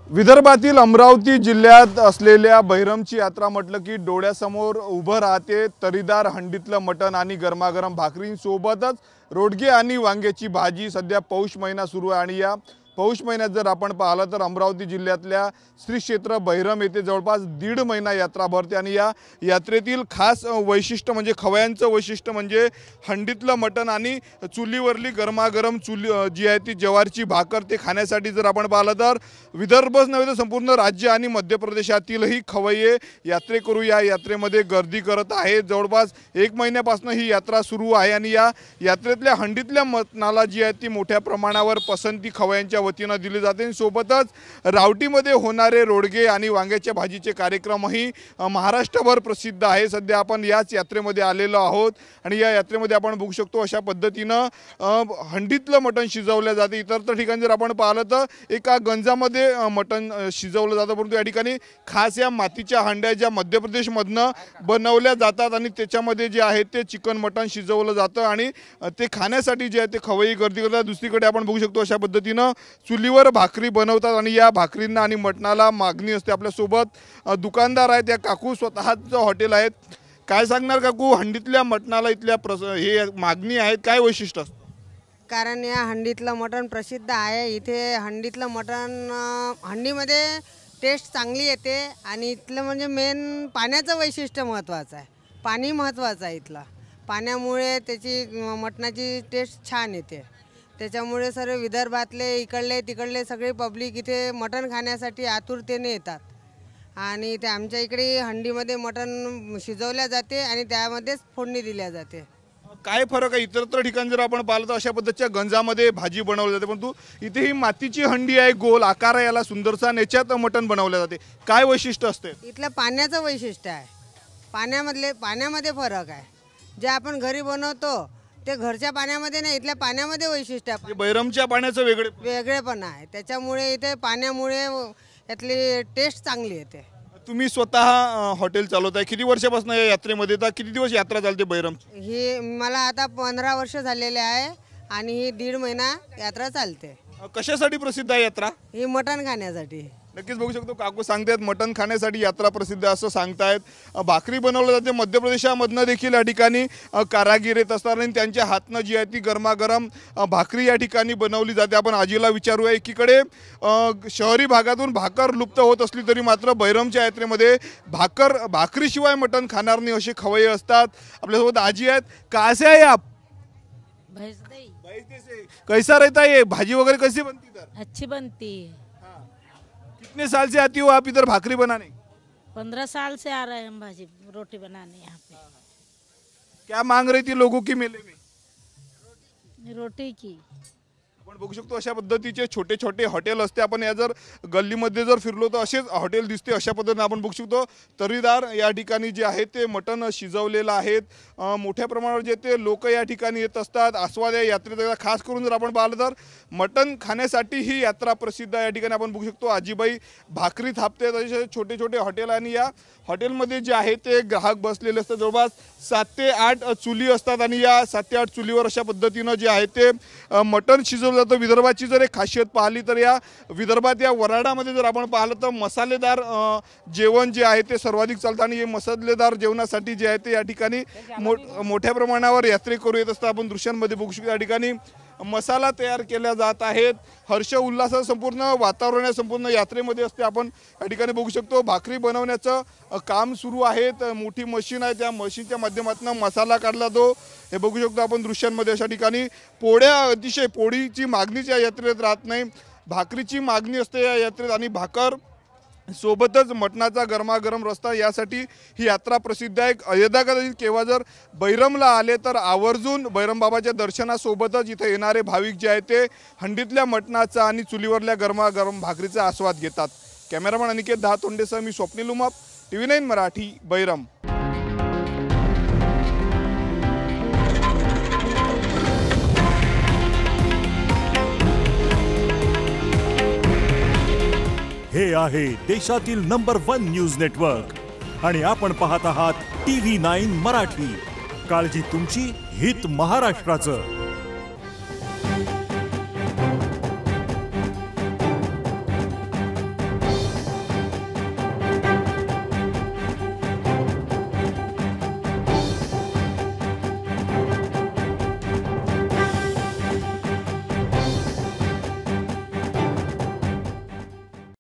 विदर्भातील अमरावती जिल्ह्यात असलेल्या बहिरमची यात्रा म्हटलं की डोळ्यासमोर उभं राहते तरीदार हंडीतलं मटण आणि गरमागरम भाकरींसोबतच रोडगे आणि वांग्याची भाजी। सध्या पौष महिना सुरू आहे आणि या पौष महिन्यात जर आपण पाहिलं तर अमरावती जिल्ह्यातल्या श्री क्षेत्र बहिरम येथे जवळपास 1.5 महिना यात्रा भरते आणि या यात्रेतील खास वैशिष्ट्य म्हणजे खवयांचं वैशिष्ट्य म्हणजे हंडीतलं मटण आणि चुलीवरली गरमागरम जी आहे ती ज्वारीची भाकर ते खाण्यासाठी जर आपण पाहिलं तर विदर्भच नव्हे तर संपूर्ण राज्य आणि मध्य प्रदेशातीलही खवय्ये यात्रेकरू या यात्रेमध्ये गर्दी करत आहेत। जवळपास 1 महिन्यापासून ही यात्रा सुरू आहे आणि या यात्रेतल्या हंडीतल्या मटणाला जी आहे ती मोठ्या प्रमाणावर पसंती खवयांच्या वतीने दिली जाते। सोबतच रावटीमध्ये होणारे रोडगे आणि वांग्याच्या भाजीचे कार्यक्रमही महाराष्ट्रभर प्रसिद्ध आहे। सध्या आपण याच यात्रेमध्ये आलेलो आहोत आणि या यात्रेमध्ये आपण बघू शकतो अशा पद्धतीने हंडीतलं मटण शिजवलं जाते। इतर ठिकाणी जर आपण पाहिलं तर एका गंजामध्ये मटण शिजवलं जातं, परंतु या ठिकाणी खास या मातीच्या हंड्या ज्या मध्य प्रदेशमधनं बनवल्या जातात आणि त्याच्यामध्ये जे आहे ते चिकन मटण शिजवलं जातं आणि ते खाण्यासाठी जे आहे ते खवय्ये गर्दी करतात। दुसरीकडे आपण बघू शकतो अशा पद्धतीने चुलीवर भाकरी बनवतात आणि या भाकरींना आणि मटणाला मागणी असते। आपल्या सोबत दुकानदार आहेत, या काकू स्वतःचं हॉटेल आहेत। काय सांगणार काकू, हंडीतल्या मटणाला इथल्या हे मागणी आहे, काय वैशिष्ट्य असतं? कारण या हंडीतलं मटण प्रसिद्ध आहे। इथे हंडीतलं मटण हंडीमध्ये टेस्ट चांगली येते आणि इथलं म्हणजे मेन पाण्याचं वैशिष्ट्य महत्त्वाचं आहे। पाणी महत्त्वाचं आहे इथलं, पाण्यामुळे त्याची मटणाची टेस्ट छान येते। त्याच्यामुळे सर्व विदर्भातले इकडले तिकडले सगळे पब्लिक इथे मटण खाण्यासाठी आतुरतेने येतात आणि ते आमच्या इकडे हंडीमध्ये मटण शिजवल्या जाते आणि त्यामध्येच फोडणी दिल्या जाते। काय फरक आहे? इतर ठिकाणी जर आपण पाहिलं तर अशा पद्धतीच्या गंजामध्ये भाजी बनवली जाते, परंतु इथे ही मातीची हंडी आहे, गोल आकार आहे, याला सुंदरसा याच्यात मटण बनवले जाते। काय वैशिष्ट्य असते? इथलं पाण्याचं वैशिष्ट्य आहे, पाण्यामध्ये फरक आहे। जे आपण घरी बनवतो ते घरच्या पाण्यामध्ये नाही, इथल्या पाण्यामध्ये वैशिष्ट्य आहे। बहिरमच्या पाण्याचं वेगळेपण आहे, त्याच्यामुळे इथे पाण्यामुळे यातली टेस्ट चांगली येते। तुम्ही स्वतः हॉटेल चालवताय, किती वर्षापासून या यात्रेमध्ये येता? किती दिवस यात्रा चालते बहिरमची? ही मला आता 15 वर्ष झालेले आहे आणि ही 1.5 महिना यात्रा चालते। कशासाठी प्रसिद्ध आहे यात्रा? ही मटण खाण्यासाठी। नक्कीच बघू शकतो काकू सांगतात मटण खाण्यासाठी यात्रा प्रसिद्ध असं सांगतायत। भाकरी बनवली जाते, मध्य प्रदेशामधनं देखील या ठिकाणी कारागीर येत असतात आणि त्यांच्या हातनं जी आहे ती गरमागरम भाकरी या ठिकाणी बनवली जाते। आपण आजीला विचारूया, एकीकडे शहरी भागातून भाकर लुप्त होत असली तरी मात्र बहिरमच्या यात्रेमध्ये भाकरीशिवाय मटण खाणार नाही असे खवय्ये असतात। आपल्यासोबत आजी आहेत। कैसे आहे आप? कैसा रहता है? भाजी वगैरह कैसी बनती है? अच्छी बनती है। कितने साल से आती हो आप इधर भाकरी बनाने? 15 साल से आ रहे हैं हम भाजी रोटी बनाने यहाँ पे। क्या मांग रही थी लोगों की मेले में? रोटी की। आपण बघू शकतो अशा पद्धतीचे छोटे छोटे हॉटेल असते। आपण या जर गल्लीमध्ये जर फिरलो तर असेच हॉटेल दिसते। अशा पद्धतीने आपण बघू शकतो तरीदार या ठिकाणी जे आहे ते मटण शिजवलेलं आहेत। मोठ्या प्रमाणावर जे ते लोक या ठिकाणी येत असतात आस्वाद या यात्रेचा। खास करून जर आपण पाहिलं तर मटण खाण्यासाठी ही यात्रा प्रसिद्ध आहे। या ठिकाणी आपण बघू शकतो आजीबाई भाकरी थापते, असे छोटे छोटे हॉटेल आणि या हॉटेलमध्ये जे आहे ते ग्राहक बसलेले असतात। जवळपास 7 ते 8 चुली असतात आणि या 7 ते 8 चुलीवर अशा पद्धतीने जे आहे ते मटण शिजवलं जातं। विदर्भाची जर एक खासियत पाहिली तर या विदर्भात या वराडामध्ये जर आपण पाहिलं तर मसालेदार जेवण जे आहे ते सर्वाधिक चालतं आणि हे मसालेदार जेवणासाठी जे आहे ते या ठिकाणी मोठ्या प्रमाणावर यात्रेकरू येत असतात। आपण दृश्यांमध्ये बघू शकतो या ठिकाणी मसाला तयार केल्या जात आहेत। हर्ष उल्हासाचं संपूर्ण वातावरण या संपूर्ण यात्रेमध्ये असते। आपण या ठिकाणी बघू शकतो भाकरी बनवण्याचं काम सुरू आहे। मोठी मशीन आहे, त्या मशीनच्या माध्यमातून मसाला काढला तो हे बघू शकतो आपण दृश्यांमध्ये। अशा ठिकाणी अतिशय पोळीची मागणीच या यात्रेत राहत नाही, भाकरीची मागणी असते या यात्रेत आणि भाकर सोबतच मटणाचा गरमागरम रस्ता, यासाठी ही यात्रा प्रसिद्ध आहे। यदा कदाचित केव्हा जर बहिरमला आले तर आवर्जून बहिरम बाबाच्या दर्शनासोबतच इथे येणारे भाविक जे आहेत ते हंडीतल्या मटणाचा आणि चुलीवरल्या गरमागरम भाकरीचा आस्वाद घेतात। कॅमेरामन अनिकेत दहातोंडेसह मी स्वप्नील उमाप, TV9 मराठी, बहिरम। हे आहे देशातील नंबर 1 न्यूज नेटवर्क आणि आपण पाहत आहात TV9 मराठी। काळजी तुमची, हित महाराष्ट्राचं।